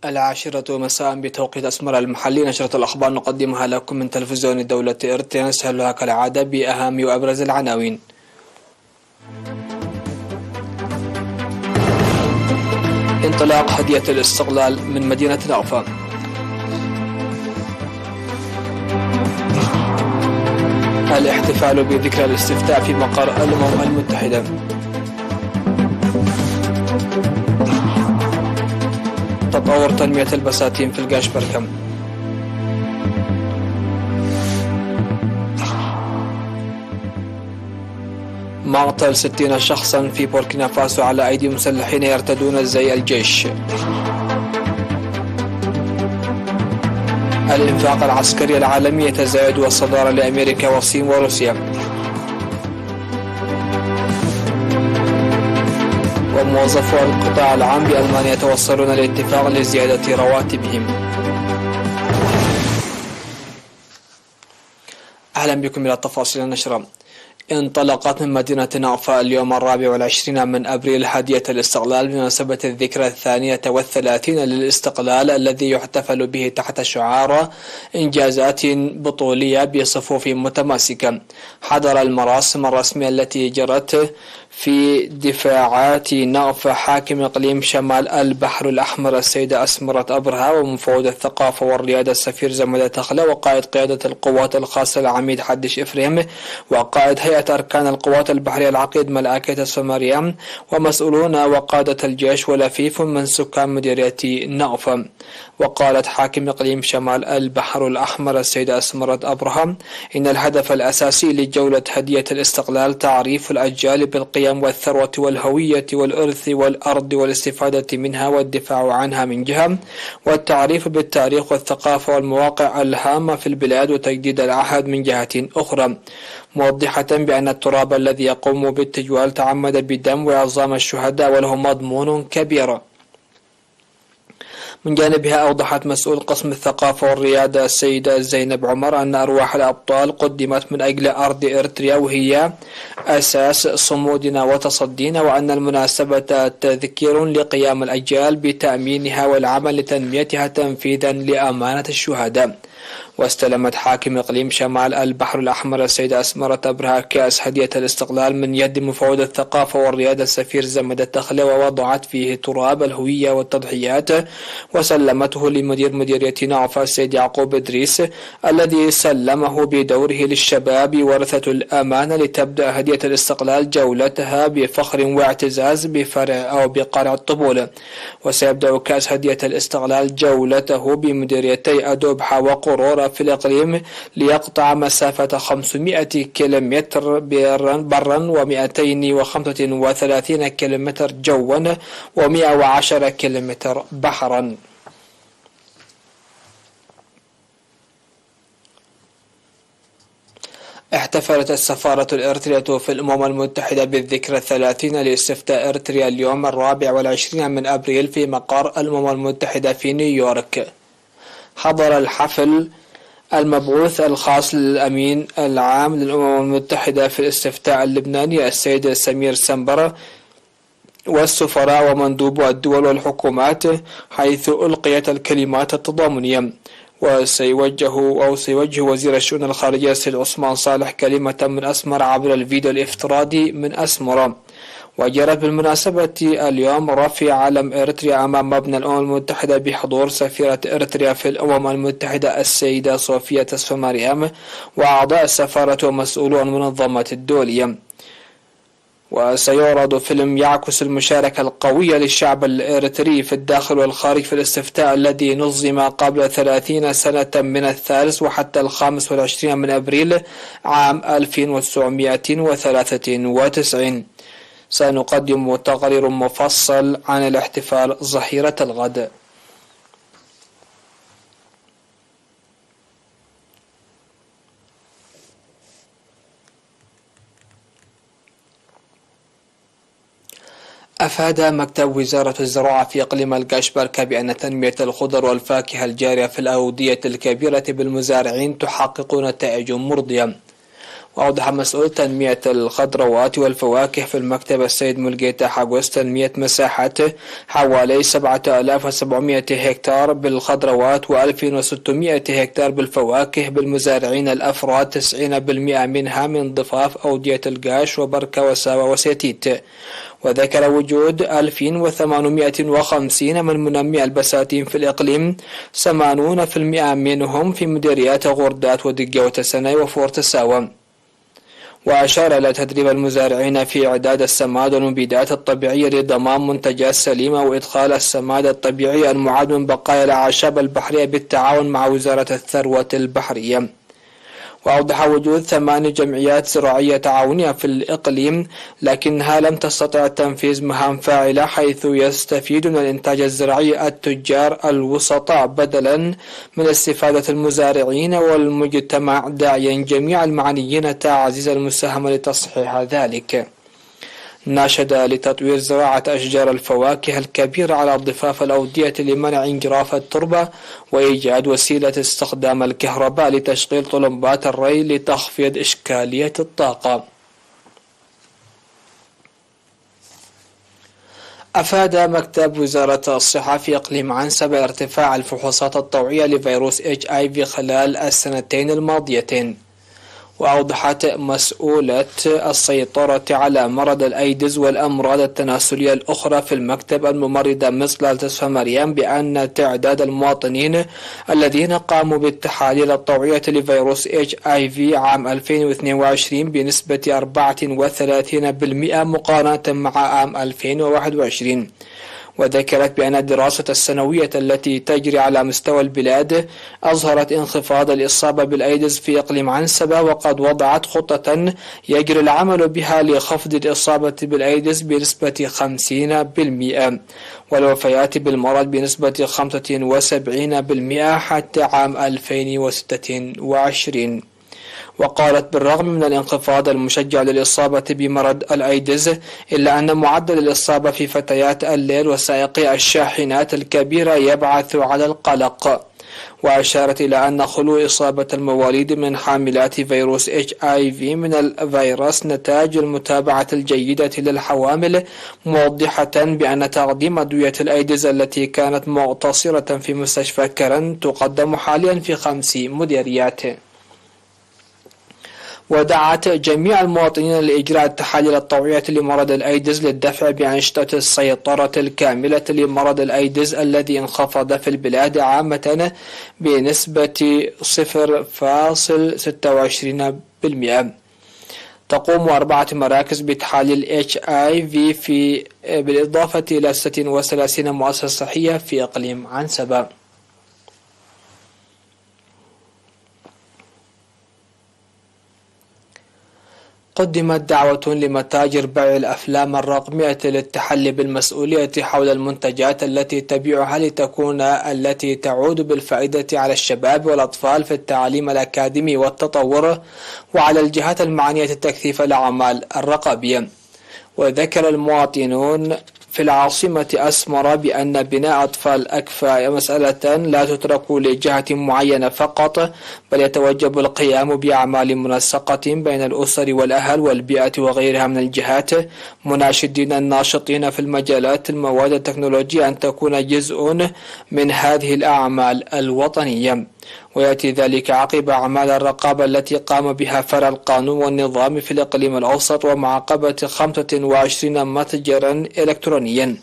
العاشرة مساء بتوقيت أسمر المحلي. نشرة الأخبار نقدمها لكم من تلفزيون دولة إرتريا، نسهلها كالعادة بأهم وأبرز العناوين. انطلاق هدية الاستقلال من مدينة نوفا. الاحتفال بذكرى الاستفتاء في مقر الأمم المتحدة. تطور تنمية البساتين في القاشبركم. مقتل 60 شخصا في بوركينا فاسو على أيدي مسلحين يرتدون زي الجيش. الإنفاق العسكري العالمي يتزايد والصدارة لأمريكا والصين وروسيا. وموظفو القطاع العام بألمانيا يتوصلون لاتفاق لزيادة رواتبهم. أهلا بكم إلى تفاصيل النشرة. انطلقت من مدينة نوفا اليوم 24 من أبريل هدية الاستقلال بمناسبة الذكرى 32 للاستقلال الذي يحتفل به تحت شعار إنجازات بطولية بصفوف متماسكة. حضر المراسم الرسمية التي جرت في دفاعات نوفا حاكم إقليم شمال البحر الأحمر السيدة أسمرة أبرهة، ومفوض الثقافة والريادة السفير زمدة تخلة، وقائد قيادة القوات الخاصة العميد حدش إفريم، وقائد هيئة أركان القوات البحرية العقيد ملائكة السومرية، ومسؤولون وقادة الجيش ولفيف من سكان مديرية نوفا. وقالت حاكم إقليم شمال البحر الأحمر السيدة أسمرة أبرهة إن الهدف الأساسي لجولة هدية الاستقلال تعريف الأجيال بالقيم والثروة والهوية والإرث والأرض والاستفادة منها والدفاع عنها من جهة، والتعريف بالتاريخ والثقافة والمواقع الهامة في البلاد وتجديد العهد من جهة أخرى، موضحة بأن التراب الذي يقوم بالتجوال تعمد بدم وعظام الشهداء وله مضمون كبير. من جانبها أوضحت مسؤول قسم الثقافة والريادة السيدة زينب عمر أن أرواح الأبطال قدمت من أجل أرض إرتريا وهي أساس صمودنا وتصدينا، وأن المناسبة تذكير لقيام الأجيال بتأمينها والعمل لتنميتها تنفيذا لأمانة الشهداء. واستلمت حاكم إقليم شمال البحر الأحمر السيدة أسمرة أبرهة كأس هدية الاستقلال من يد مفوض الثقافة والريادة السفير زمدة تخلة، ووضعت فيه تراب الهوية والتضحيات، وسلمته لمدير مديرية نوفا السيد يعقوب إدريس الذي سلمه بدوره للشباب ورثة الأمانة لتبدأ هدية الاستقلال جولتها بفخر واعتزاز بفرع أو بقرع الطبول. وسيبدأ كأس هدية الاستقلال جولته بمديريتي أدوبحة وقرورة في الإقليم ليقطع مسافة 500 كيلومتر برا و235 كيلومتر جوا و110 كيلومتر بحرا. احتفلت السفارة الإرترية في الأمم المتحدة بالذكرى 30 لاستفتاء إرتريا اليوم 24 من أبريل في مقر الأمم المتحدة في نيويورك. حضر الحفل المبعوث الخاص للأمين العام للأمم المتحدة في الاستفتاء اللبناني السيد سمير سنبرة والسفراء ومندوبو الدول والحكومات، حيث ألقيت الكلمات التضامنية. وسيوجه وزير الشؤون الخارجية السيد عثمان صالح كلمة من أسمر عبر الفيديو الافتراضي من أسمرة. وجرت بالمناسبة اليوم رفع علم إرتريا أمام مبنى الأمم المتحدة بحضور سفيرة إرتريا في الأمم المتحدة السيدة صوفيا تسفماريام وأعضاء السفارة ومسؤولو المنظمة الدولية. وسيعرض فيلم يعكس المشاركة القوية للشعب الإرتري في الداخل والخارج في الاستفتاء الذي نظم قبل 30 سنة من 3 وحتى 25 من أبريل عام 1993. سنقدم تقرير مفصل عن الاحتفال ظهيرة الغد. أفاد مكتب وزارة الزراعة في إقليم القاشبركة بأن تنمية الخضر والفاكهة الجارية في الأودية الكبيرة بالمزارعين تحقق نتائج مرضية. وأوضح مسؤول تنمية الخضروات والفواكه في المكتب السيد ملقيتا حاجوس تنمية مساحة حوالي 7700 هكتار بالخضروات و2600 هكتار بالفواكه بالمزارعين الأفراد 90% منها من ضفاف أودية القاش وبركة وساوى وسيتيت. وذكر وجود 2850 من منمي البساتين في الإقليم 80% منهم في مديريات غردات ودقة وتسناي وفورت ساوى. وأشار إلى تدريب المزارعين في إعداد السماد والمبيدات الطبيعية لضمان منتجات سليمة وإدخال السماد الطبيعي المعد من بقايا الأعشاب البحرية بالتعاون مع وزارة الثروة البحرية. وأوضح وجود 8 جمعيات زراعية تعاونية في الإقليم لكنها لم تستطع تنفيذ مهام فاعلة، حيث يستفيد من الإنتاج الزراعي التجار الوسطاء بدلا من استفادة المزارعين والمجتمع، داعيا جميع المعنيين تعزيز المساهمة لتصحيح ذلك. ناشد لتطوير زراعة أشجار الفواكه الكبيرة على ضفاف الأودية لمنع انجراف التربة وإيجاد وسيلة استخدام الكهرباء لتشغيل طلمبات الري لتخفيض إشكالية الطاقة. أفاد مكتب وزارة الصحة في إقليم عنسبة ارتفاع الفحوصات الطوعية لفيروس HIV خلال السنتين الماضيتين. وأوضحت مسؤولة السيطرة على مرض الأيدز والأمراض التناسلية الأخرى في المكتب الممرضة مصلة تسفى مريم بأن تعداد المواطنين الذين قاموا بالتحاليل الطوعية لفيروس HIV عام 2022 بنسبة 34% مقارنة مع عام 2021. وذكرت بأن الدراسة السنوية التي تجري على مستوى البلاد أظهرت انخفاض الإصابة بالأيدز في إقليم عنسبة، وقد وضعت خطة يجري العمل بها لخفض الإصابة بالأيدز بنسبة 50% والوفيات بالمرض بنسبة 75% حتى عام 2026. وقالت بالرغم من الانخفاض المشجع للإصابة بمرض الأيدز إلا أن معدل الإصابة في فتيات الليل وسائقي الشاحنات الكبيرة يبعث على القلق. وأشارت إلى أن خلو إصابة المواليد من حاملات فيروس HIV من الفيروس نتاج المتابعة الجيدة للحوامل، موضحة بأن تقديم أدوية الأيدز التي كانت مقتصرة في مستشفى كرن تقدم حاليا في 5 مديريات. ودعت جميع المواطنين لإجراء التحاليل الطوعية لمرض الأيدز للدفع بأنشطة السيطرة الكاملة لمرض الأيدز الذي انخفض في البلاد عامة بنسبة 0.26%. تقوم 4 مراكز بتحاليل HIV بالإضافة إلى 36 مؤسسة صحية في إقليم عنسبة. قدمت دعوة لمتاجر بيع الأفلام الرقمية للتحلي بالمسؤولية حول المنتجات التي تبيعها لتكون التي تعود بالفائدة على الشباب والأطفال في التعليم الأكاديمي والتطور، وعلى الجهات المعنية تكثيف الأعمال الرقابية. وذكر المواطنون في العاصمة أسمر بأن بناء أطفال أكفأ مسألة لا تترك لجهة معينة فقط، بل يتوجب القيام بأعمال منسقة بين الأسر والأهل والبيئة وغيرها من الجهات، مناشدين الناشطين في المجالات المواد التكنولوجية أن تكون جزء من هذه الأعمال الوطنية. ويأتي ذلك عقب أعمال الرقابة التي قام بها فرع القانون والنظام في الإقليم الأوسط ومعاقبة 25 متجرا إلكترونيا.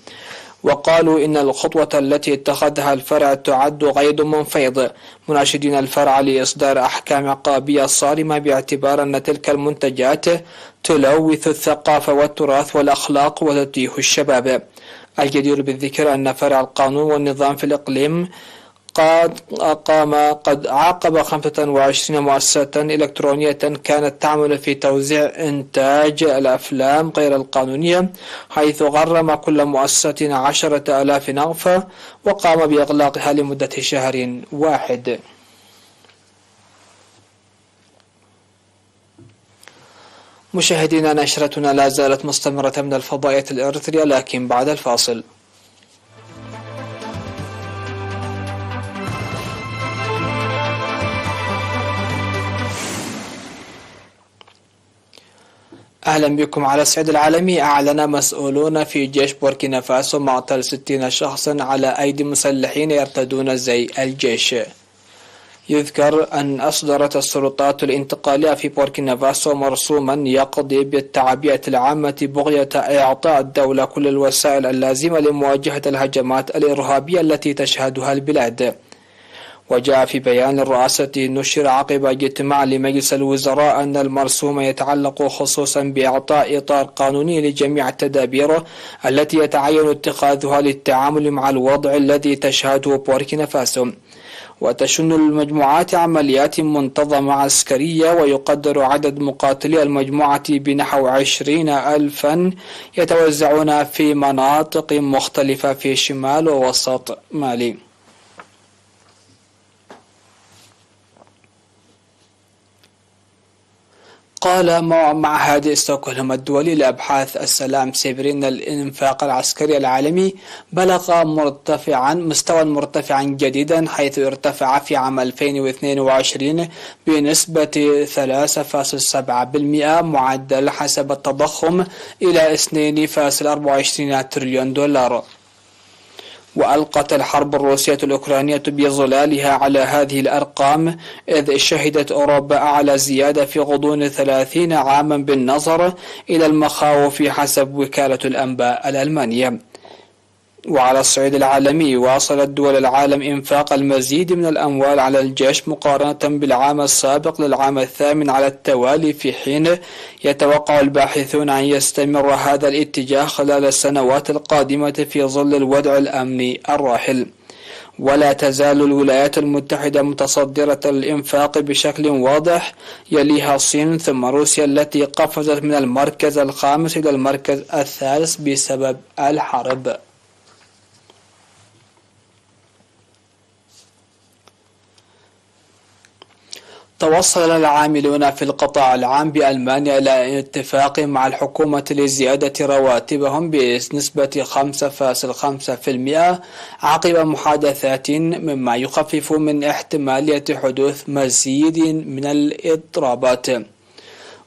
وقالوا إن الخطوة التي اتخذها الفرع تعد غيض منفيض، مناشدين الفرع لإصدار أحكام عقابية صارمة باعتبار أن تلك المنتجات تلوث الثقافة والتراث والأخلاق وتتيه الشباب. الجدير بالذكر أن فرع القانون والنظام في الإقليم قد عاقب 25 مؤسسة إلكترونية كانت تعمل في توزيع إنتاج الأفلام غير القانونية، حيث غرم كل مؤسسة 10,000 نغفة وقام بإغلاقها لمدة شهر واحد. مشاهدينا، نشرتنا لا زالت مستمرة من الفضائية الإريترية، لكن بعد الفاصل. أهلا بكم. على الصعيد العالمي، أعلن مسؤولون في جيش بوركينا فاسو معتقل 60 شخصا على أيدي مسلحين يرتدون زي الجيش. يذكر أن أصدرت السلطات الانتقالية في بوركينا فاسو مرسوما يقضي بالتعبئة العامة بغية إعطاء الدولة كل الوسائل اللازمة لمواجهة الهجمات الإرهابية التي تشهدها البلاد. وجاء في بيان الرئاسة نشر عقب اجتماع لمجلس الوزراء أن المرسوم يتعلق خصوصا بإعطاء إطار قانوني لجميع التدابير التي يتعين اتخاذها للتعامل مع الوضع الذي تشهده بوركينا فاسو. وتشن المجموعات عمليات منتظمة عسكرية، ويقدر عدد مقاتلي المجموعة بنحو 20,000 يتوزعون في مناطق مختلفة في شمال ووسط مالي. قال معهد ستوكهولم الدولي لأبحاث السلام سيبر إن الإنفاق العسكري العالمي بلغ مستوى مرتفعا جديدا، حيث ارتفع في عام 2022 بنسبة 3.7% معدل حسب التضخم إلى 2.24 تريليون دولار. وألقت الحرب الروسية الأوكرانية بظلالها على هذه الأرقام، إذ شهدت أوروبا أعلى زيادة في غضون 30 عاما بالنظر إلى المخاوف حسب وكالة الأنباء الألمانية. وعلى الصعيد العالمي، واصلت دول العالم إنفاق المزيد من الأموال على الجيش مقارنة بالعام السابق للعام الثامن على التوالي، في حين يتوقع الباحثون أن يستمر هذا الاتجاه خلال السنوات القادمة في ظل الوضع الأمني الراهن. ولا تزال الولايات المتحدة متصدرة الإنفاق بشكل واضح، يليها الصين ثم روسيا التي قفزت من المركز الخامس إلى المركز الثالث بسبب الحرب. توصل العاملون في القطاع العام بألمانيا إلى اتفاق مع الحكومة لزيادة رواتبهم بنسبة 5.5% عقب محادثات، مما يخفف من احتمالية حدوث مزيد من الاضطرابات.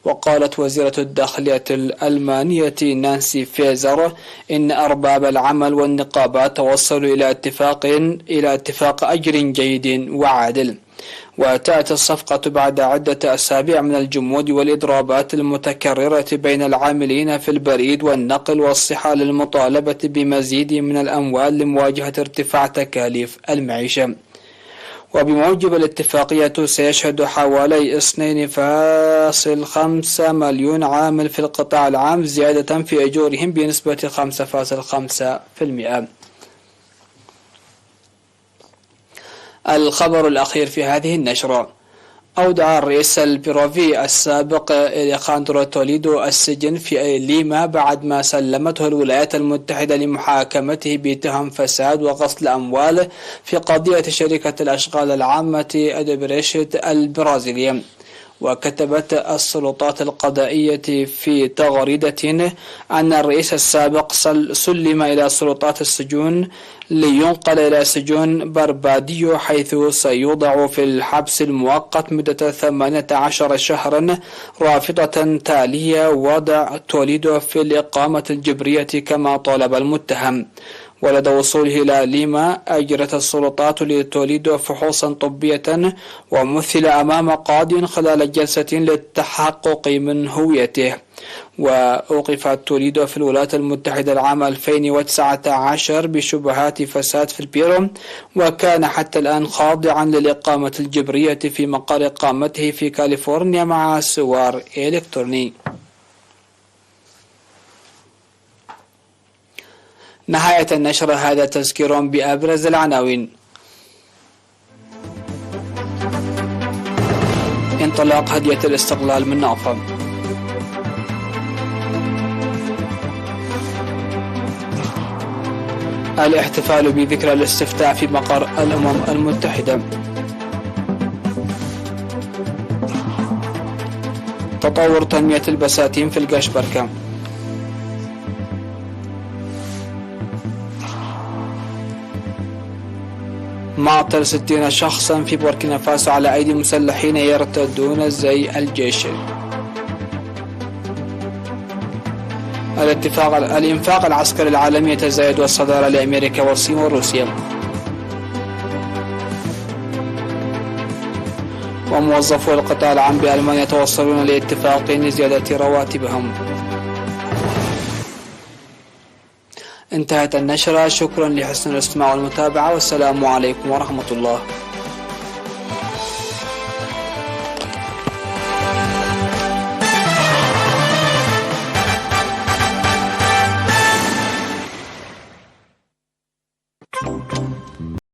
وقالت وزيرة الداخلية الألمانية نانسي فيزر إن أرباب العمل والنقابات توصلوا إلى اتفاق أجر جيد وعادل. وتأتي الصفقة بعد عدة أسابيع من الجمود والإضرابات المتكررة بين العاملين في البريد والنقل والصحة للمطالبة بمزيد من الأموال لمواجهة ارتفاع تكاليف المعيشة. وبموجب الاتفاقية، سيشهد حوالي 2.5 مليون عامل في القطاع العام زيادة في أجورهم بنسبة 5.5%. الخبر الأخير في هذه النشرة: أودع الرئيس البيروفي السابق إليخاندرو توليدو السجن في ليما بعد ما سلمته الولايات المتحدة لمحاكمته بتهم فساد وغسل أموال في قضية شركة الأشغال العامة أدبريشت البرازيلية. وكتبت السلطات القضائية في تغريدة أن الرئيس السابق سلم إلى سلطات السجون لينقل إلى سجون برباديو، حيث سيوضع في الحبس المؤقت مدة 18 شهرا، رافضة تالية وضع توليدو في الإقامة الجبرية كما طالب المتهم. ولدى وصوله إلى ليما، أجرت السلطات لتوليدو فحوصا طبية ومثل أمام قاض خلال جلسة للتحقق من هويته. وأوقف توليدو في الولايات المتحدة العام 2019 بشبهات فساد في البيرو، وكان حتى الآن خاضعا للإقامة الجبرية في مقر إقامته في كاليفورنيا مع سوار إلكتروني. نهاية النشر، هذا تذكير بأبرز العناوين. انطلاق هدية الاستقلال من نافا. الاحتفال بذكرى الاستفتاء في مقر الأمم المتحدة. تطور تنمية البساتين في القشبركة. معطل 60 شخصا في بوركينا فاسو على أيدي مسلحين يرتدون زي الجيش. الإنفاق العسكري العالمي يتزايد والصدارة لأمريكا والصين وروسيا. وموظفو القطاع العام بألمانيا يتوصلون لاتفاق لزيادة رواتبهم. انتهت النشرة. شكرا لحسن الاستماع والمتابعة، والسلام عليكم ورحمة الله.